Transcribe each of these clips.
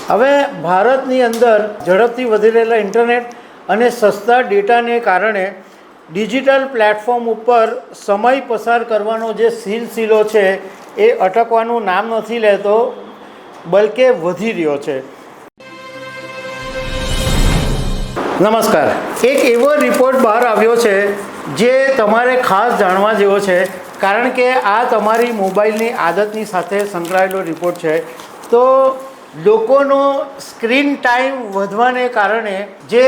હવે ભારતની અંદર ઝડપથી વધી રહેલા ઇન્ટરનેટ અને સસ્તા ડેટાને કારણે ડિજિટલ પ્લેટફોર્મ ઉપર સમય પસાર કરવાનો જે સિલસિલો છે એ અટકવાનું નામ નથી લેતો, બલકે વધી રહ્યો છે. નમસ્કાર. એક એવો રિપોર્ટ બહાર આવ્યો છે જે તમારે ખાસ જાણવા જેવો છે, કારણ કે આ તમારી મોબાઈલની આદતની સાથે સંકળાયેલો રિપોર્ટ છે. તો લોકોનો સ્ક્રીન ટાઈમ વધવાને કારણે જે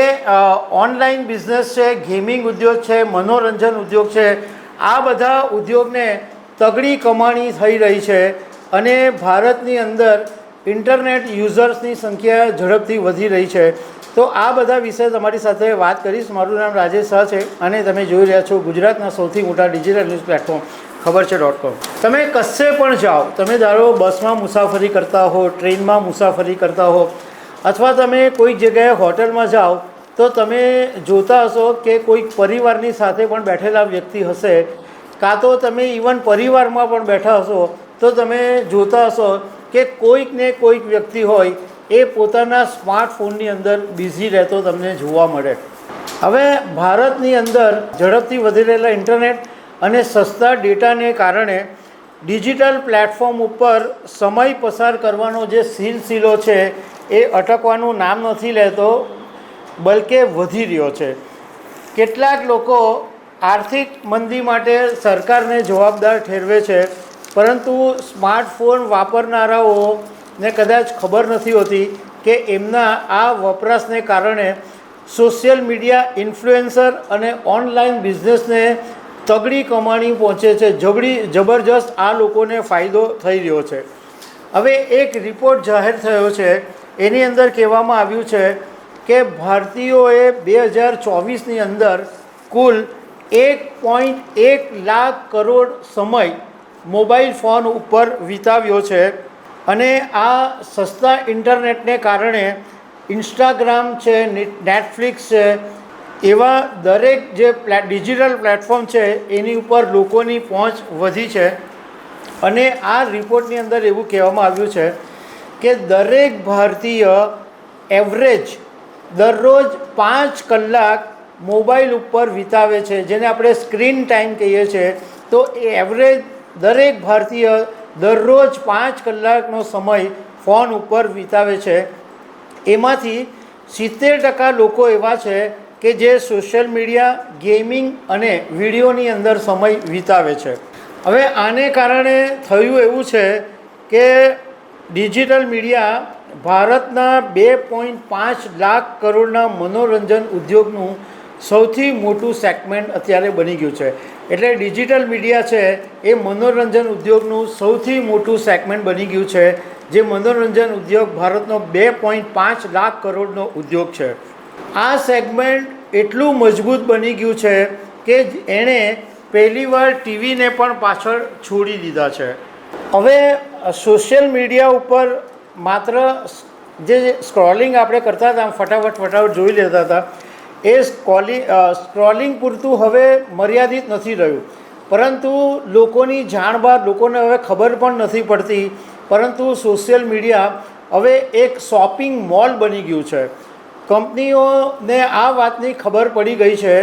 ઓનલાઈન બિઝનેસ છે, ગેમિંગ ઉદ્યોગ છે, મનોરંજન ઉદ્યોગ છે, આ બધા ઉદ્યોગને તગડી કમાણી થઈ રહી છે અને ભારતની અંદર ઇન્ટરનેટ યુઝર્સની સંખ્યા ઝડપથી વધી રહી છે. તો આ બધા વિશે તમારી સાથે વાત કરીશ. મારું નામ રાજેશ શાહ છે અને તમે જોઈ રહ્યા છો ગુજરાતના સૌથી મોટા ડિજિટલ ન્યૂઝ પ્લેટફોર્મ ખબર છે .com. તમે કશે પણ જાઓ, તમે ધારો બસમાં મુસાફરી કરતા હો, ટ્રેનમાં મુસાફરી કરતા હો, અથવા તમે કોઈક જગ્યાએ હોટલમાં જાઓ, તો તમે જોતા હશો કે કોઈક પરિવારની સાથે પણ બેઠેલા વ્યક્તિ હશે, કાં તો તમે ઇવન પરિવારમાં પણ બેઠા હશો તો તમે જોતા હશો કે કોઈક ને કોઈક વ્યક્તિ હોય એ પોતાના સ્માર્ટફોનની અંદર બિઝી રહેતો તમને જોવા મળે. હવે ભારતની અંદર ઝડપથી વધી રહેલા ઇન્ટરનેટ અને સસ્તા ડેટાને કારણે ડિજિટલ પ્લેટફોર્મ ઉપર સમય પસાર કરવાનો જે સિલસિલો છે એ અટકવાનું નામ નથી લેતો, બલકે વધી રહ્યો છે. કેટલાક લોકો આર્થિક મંદી માટે સરકારને જવાબદાર ઠેરવે છે, પરંતુ સ્માર્ટફોન વાપરનારાઓને કદાચ ખબર નથી હોતી કે એમના આ વપરાશને કારણે સોશિયલ મીડિયા ઇન્ફ્લુએન્સર અને ઓનલાઈન બિઝનેસને તગડી કમાણી પહોંચે છે. જબરજસ્ત આ લોકોને ફાયદો થઈ રહ્યો છે. હવે એક રિપોર્ટ જાહેર થયો છે, એની અંદર કહેવામાં આવ્યું છે કે ભારતીયોએ 2024ની અંદર કુલ 1.1 લાખ કરોડ સમય મોબાઈલ ફોન ઉપર વિતાવ્યો છે. અને આ સસ્તા ઇન્ટરનેટને કારણે ઇન્સ્ટાગ્રામ છે, નેટફ્લિક્સ છે, એવા દરેક જે ડિજિટલ પ્લેટફોર્મ છે એની ઉપર લોકોની પહોંચ વધી છે. અને આ રિપોર્ટની અંદર એવું કહેવામાં આવ્યું છે કે દરેક ભારતીય એવરેજ દરરોજ 5 કલાક મોબાઈલ ઉપર વિતાવે છે, જેને આપણે સ્ક્રીન ટાઈમ કહીએ છીએ. તો એ એવરેજ દરેક ભારતીય દરરોજ 5 કલાકનો સમય ફોન ઉપર વિતાવે છે. એમાંથી 70% લોકો એવા છે કે જે સોશિયલ મીડિયા, ગેમિંગ અને વિડીયોની અંદર સમય વિતાવે છે. હવે આને કારણે થયું એવું છે કે ડિજિટલ મીડિયા ભારતના 2.5 લાખ કરોડના મનોરંજન ઉદ્યોગનું સૌથી મોટું સેગમેન્ટ અત્યારે બની ગયું છે. એટલે ડિજિટલ મીડિયા છે એ મનોરંજન ઉદ્યોગનું સૌથી મોટું સેગમેન્ટ બની ગયું છે, જે મનોરંજન ઉદ્યોગ ભારતનો 2.5 લાખ કરોડનો ઉદ્યોગ છે. આ સેગમેન્ટ એટલું મજબૂત બની ગયું છે કે એણે પહેલીવાર ટીવીને પણ પાછળ છોડી દીધા છે. હવે સોશિયલ મೀડિયા ઉપર માત્ર જે સ્ક્રોલિંગ આપણે કરતા હતા, ફટાફટ જોઈ લેતા હતા, એ સ્ક્રોલિંગ પૂરતું હવે મર્યાદિત નથી રહ્યું, પરંતુ લોકોની જાણ બહાર, લોકોને હવે ખબર પણ નથી પડતી, પરંતુ સોશિયલ મીડિયા હવે એક શોપિંગ મોલ બની ગયું છે. કંપનીઓને આ વાતની ખબર પડી ગઈ છે,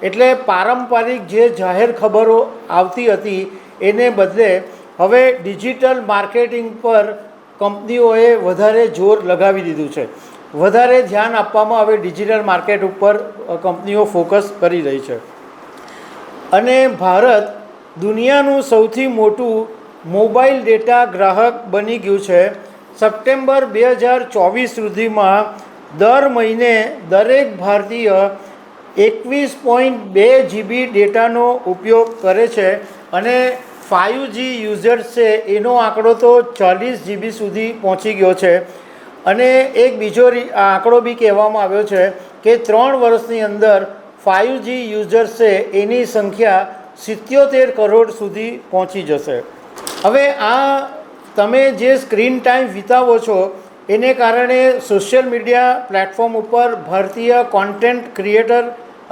એટલે પારંપરિક જે જાહેર ખબરો આવતી હતી એને બદલે હવે ડિજિટલ માર્કેટિંગ પર કંપનીઓએ વધારે જોર લગાવી દીધું છે. વધારે ધ્યાન આપવામાં આવે ડિજિટલ માર્કેટ ઉપર કંપનીઓ ફોકસ કરી રહી છે. અને ભારત દુનિયાનું સૌથી મોટું મોબાઈલ ડેટા ગ્રાહક બની ગયું છે. સપ્ટેમ્બર 2024 સુધીમાં દર મહિને દરેક ભારતીય 21.2 GB ડેટાનો ઉપયોગ કરે છે અને 5G યુઝર્સ છે એનો આંકડો તો 40 GB સુધી પહોંચી ગયો છે. અને એક બીજો આંકડો બી કહેવામાં આવ્યો છે કે 3 વર્ષની અંદર 5G યુઝર્સ છે એની સંખ્યા 77 કરોડ સુધી પહોંચી જશે. હવે આ તમે જે સ્ક્રીન ટાઈમ વિતાવો છો એને કારણે સોશિયલ મીડિયા પ્લેટફોર્મ ઉપર ભારતીય કોન્ટેન્ટ ક્રિએટર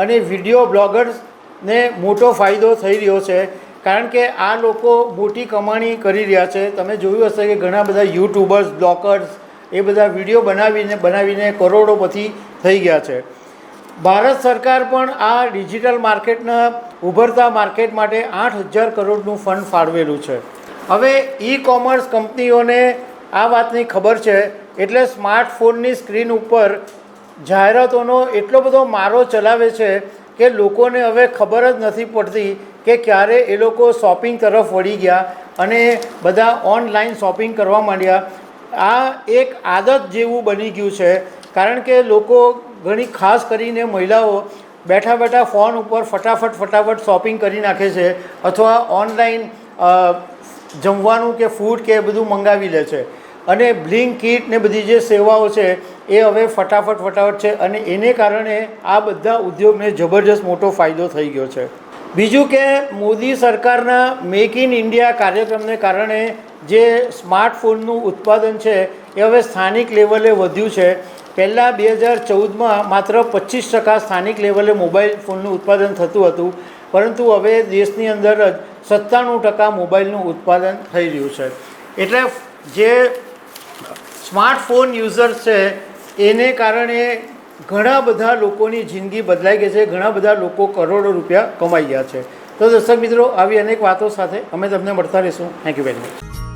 અને વિડીયો બ્લોગર્સને મોટો ફાયદો થઈ રહ્યો છે, કારણ કે આ લોકો મોટી કમાણી કરી રહ્યા છે. તમે જોયું હશે કે ઘણા બધા યુટ્યુબર્સ, બ્લોગર્સ એ બધા વિડીયો બનાવીને કરોડોપતિ થઈ ગયા છે. ભારત સરકાર પણ આ ડિજિટલ માર્કેટના ઉભરતા માર્કેટ માટે 8,000 કરોડનું ફંડ ફાળવેલું છે. હવે ઈ કોમર્સ કંપનીઓને આ વાતની ખબર છે એટલે સ્માર્ટફોનની સ્ક્રીન ઉપર જાહેરાતોનો એટલો બધો મારો ચલાવે છે કે લોકોને હવે ખબર જ નથી પડતી કે ક્યારે એ લોકો શોપિંગ તરફ વળી ગયા અને બધા ઓનલાઈન શોપિંગ કરવા માંડ્યા. આ એક આદત જેવું બની ગયું છે, કારણ કે લોકો ઘણી ખાસ કરીને મહિલાઓ બેઠા બેઠા ફોન ઉપર ફટાફટ શોપિંગ કરી નાખે છે અથવા ઓનલાઈન જમવાનું કે ફૂડ કે બધું મંગાવી લે છે. અને બ્લિંકિટ ને બધી જે સેવાઓ છે એ હવે ફટાફટ છે અને એને કારણે આ બધા ઉદ્યોગને જબરજસ્ત મોટો ફાયદો થઈ ગયો છે. બીજું કે મોદી સરકારના મેક ઇન ઇન્ડિયા કાર્યક્રમને કારણે જે સ્માર્ટફોનનું ઉત્પાદન છે એ હવે સ્થાનિક લેવલે વધ્યું છે. પહેલાં 2014માં માત્ર 25% સ્થાનિક લેવલે મોબાઈલ ફોનનું ઉત્પાદન થતું હતું, પરંતુ હવે દેશની અંદર જ 97% મોબાઈલનું ઉત્પાદન થઈ રહ્યું છે. એટલે જે સ્માર્ટફોન યુઝર્સ છે એને કારણે ઘણા બધા લોકોની જિંદગી બદલાઈ ગઈ છે, ઘણા બધા લોકો કરોડો રૂપિયા કમાઈ ગયા છે. તો દર્શક મિત્રો, આવી અનેક વાતો સાથે અમે તમને મળતા રહીશું. Thank you very much.